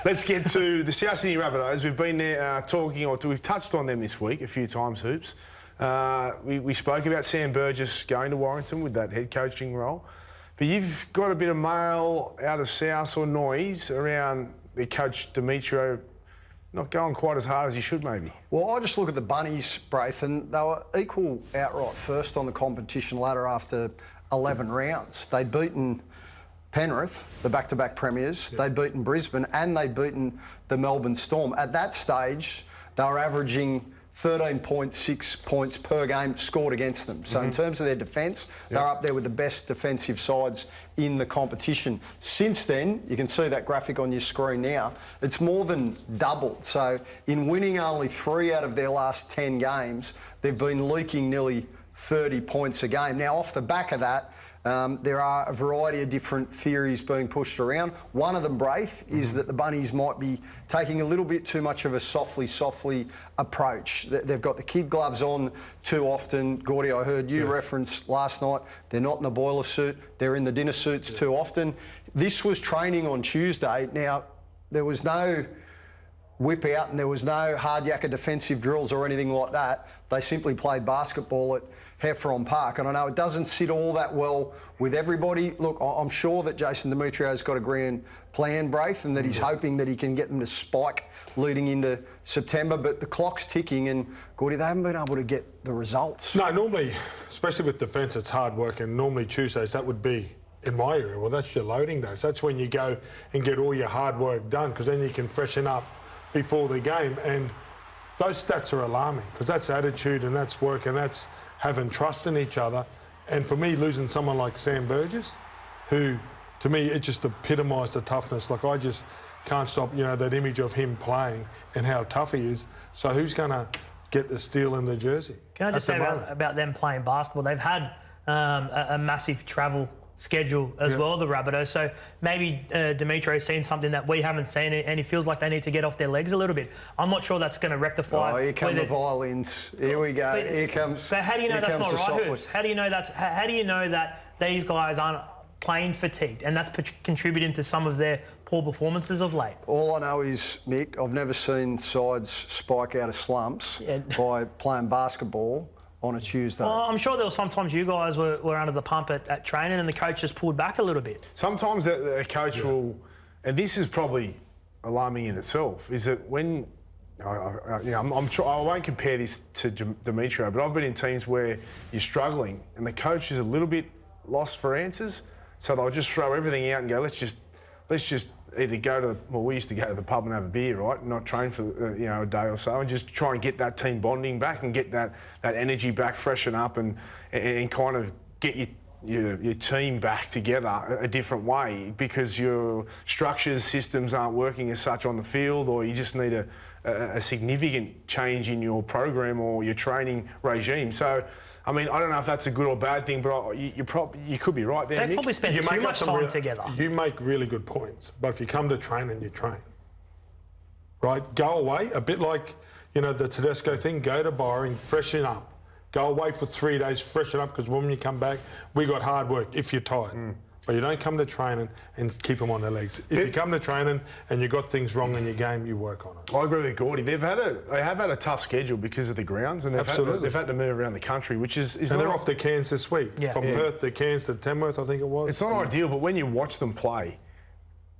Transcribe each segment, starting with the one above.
Let's get to the South Sydney Rabbitohs. We've been there we've touched on them this week a few times, Hoops. We spoke about Sam Burgess going to Warrington with that head coaching role. But you've got a bit of mail out of South or noise around the coach Demetrio not going quite as hard as he should, maybe. Well, I just look at the Bunnies, Braith, and they were equal outright first on the competition ladder after 11 rounds. They'd beaten Penrith, the back-to-back premiers, they'd beaten Brisbane, and they'd beaten the Melbourne Storm. At that stage, they were averaging 13.6 points per game scored against them. So in terms of their defence, they're up there with the best defensive sides in the competition. Since then, you can see that graphic on your screen now, it's more than doubled. So in winning only 3 out of their last 10 games, they've been leaking nearly 30 points a game. Now, off the back of that, there are a variety of different theories being pushed around. One of them, Braith, is that the Bunnies might be taking a little bit too much of a softly approach. They've got the kid gloves on too often. Gordy, I heard you reference last night, they're not in the boiler suit, they're in the dinner suits too often. This was training on Tuesday. Now, there was no whip out and there was no hard yakka defensive drills or anything like that. They simply played basketball at Heffron Park, and I know it doesn't sit all that well with everybody. Look, I'm sure that Jason Demetrio's got a grand plan, Braith, and that he's hoping that he can get them to spike leading into September, but the clock's ticking and, Gordy, they haven't been able to get the results. No, normally, especially with defence, it's hard work, and normally Tuesdays, that would be in my area. Well, that's your loading days. That's when you go and get all your hard work done, because then you can freshen up before the game, and those stats are alarming, because that's attitude and that's work and that's having trust in each other. And for me, losing someone like Sam Burgess, who, to me, it just epitomised the toughness. Like, I just can't stop, you know, that image of him playing and how tough he is. So who's going to get the steal in the jersey? Can I just say about them playing basketball? They've had a massive travel schedule as well, the Rabbitohs. So maybe Demetrio's seen something that we haven't seen, and he feels like they need to get off their legs a little bit. I'm not sure that's going to rectify. Oh, here come the violins. Here we go. Here comes. So how do you know that's not right, Hoops? How do you know that's? How do you know that these guys aren't playing fatigued, and that's contributing to some of their poor performances of late? All I know is, Mick, I've never seen sides spike out of slumps by playing basketball on a Tuesday. Well, I'm sure there were sometimes you guys were under the pump at training and the coach just pulled back a little bit. Sometimes a coach will, and this is probably alarming in itself, is that when, I'm sure I won't compare this to Demetrio, but I've been in teams where you're struggling and the coach is a little bit lost for answers, so they'll just throw everything out and go, let's just either go to, well, we used to go to the pub and have a beer, right? Not train for, a day or so, and just try and get that team bonding back and get that energy back, freshen up and kind of get your team back together a different way, because your structures, systems aren't working as such on the field, or you just need a significant change in your program or your training regime. So, I mean, I don't know if that's a good or bad thing, but you could be right there, They Nick. probably spend too much time together. You make really good points, but if you come to training, you train. Right? Go away, a bit like, the Tedesco thing, go to Byron, freshen up. Go away for 3 days, freshen up, because when you come back, we got hard work if you're tired. But you don't come to training and keep them on their legs. If you come to training and you got things wrong in your game, you work on it. I agree with Gordy. They have had a tough schedule because of the grounds, and they've had to move around the country, which is and they're off to Cairns this week. From Perth to Cairns to Tamworth, I think it was. It's not ideal, but when you watch them play,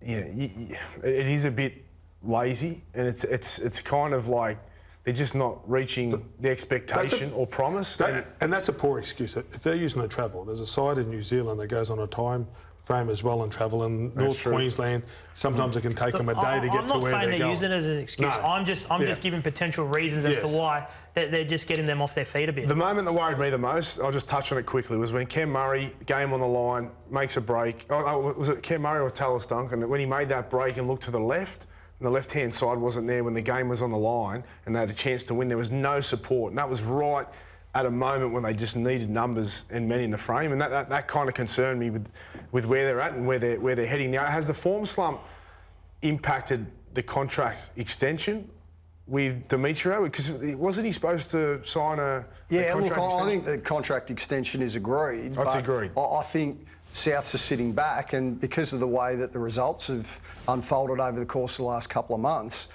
it is a bit lazy, and it's kind of like they're just not reaching the expectation or promise. And that's a poor excuse. If they're using the travel, there's a side in New Zealand that goes on a time frame as well and travel. In North Queensland, sometimes it can take them a day to get to where they're going. I'm not saying they're using it as an excuse. No. I'm just giving potential reasons as to why they're just getting them off their feet a bit. The moment that worried me the most, I'll just touch on it quickly, was when Cam Murray, game on the line, makes a break. Was it Cam Murray or Tallis Duncan? When he made that break and looked to the left, and the left-hand side wasn't there when the game was on the line and they had a chance to win. There was no support, and that was right at a moment when they just needed numbers and men in the frame, and that kind of concerned me with where they're at and where they're heading now. Has the form slump impacted the contract extension with Demetrio? Because wasn't he supposed to sign a contract extension? I think the contract extension is agreed. That's agreed. I think Souths are sitting back, and because of the way that the results have unfolded over the course of the last couple of months,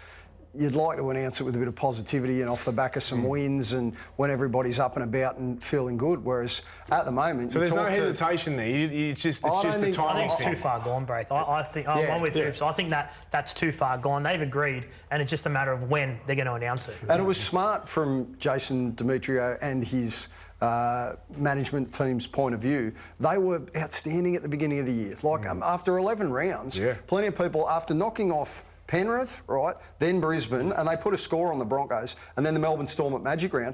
you'd like to announce it with a bit of positivity and off the back of some wins and when everybody's up and about and feeling good. Whereas at the moment, So there's no hesitation there. It's just the I timing. think it's too far gone, Braith. I think I'm with you. So I think that's too far gone. They've agreed, and it's just a matter of when they're going to announce it. And it was smart from Jason Demetrio and his management team's point of view. They were outstanding at the beginning of the year. Like after 11 rounds, plenty of people, after knocking off Penrith, right, then Brisbane, and they put a score on the Broncos, and then the Melbourne Storm at Magic Round,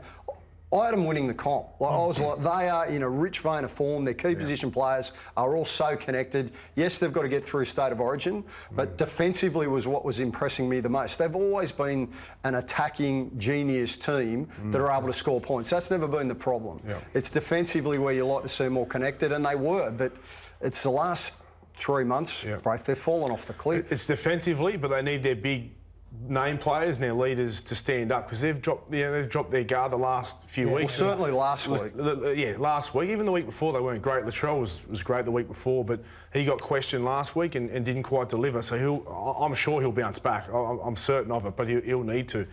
I had them winning the comp. Like, I was like, they are in a rich vein of form. Their key position players are all so connected. Yes, they've got to get through State of Origin, but defensively was what was impressing me the most. They've always been an attacking genius team that are able to score points. That's never been the problem. It's defensively where you like to see more connected, and they were, but it's the last 3 months, Braith, they've fallen off the cliff. It's defensively, but they need their big name players and their leaders to stand up because they've dropped their guard the last few weeks. Well, certainly last week. Last week. Even the week before they weren't great. Latrell was great the week before, but he got questioned last week and didn't quite deliver. So I'm sure he'll bounce back. I'm certain of it, but he'll need to.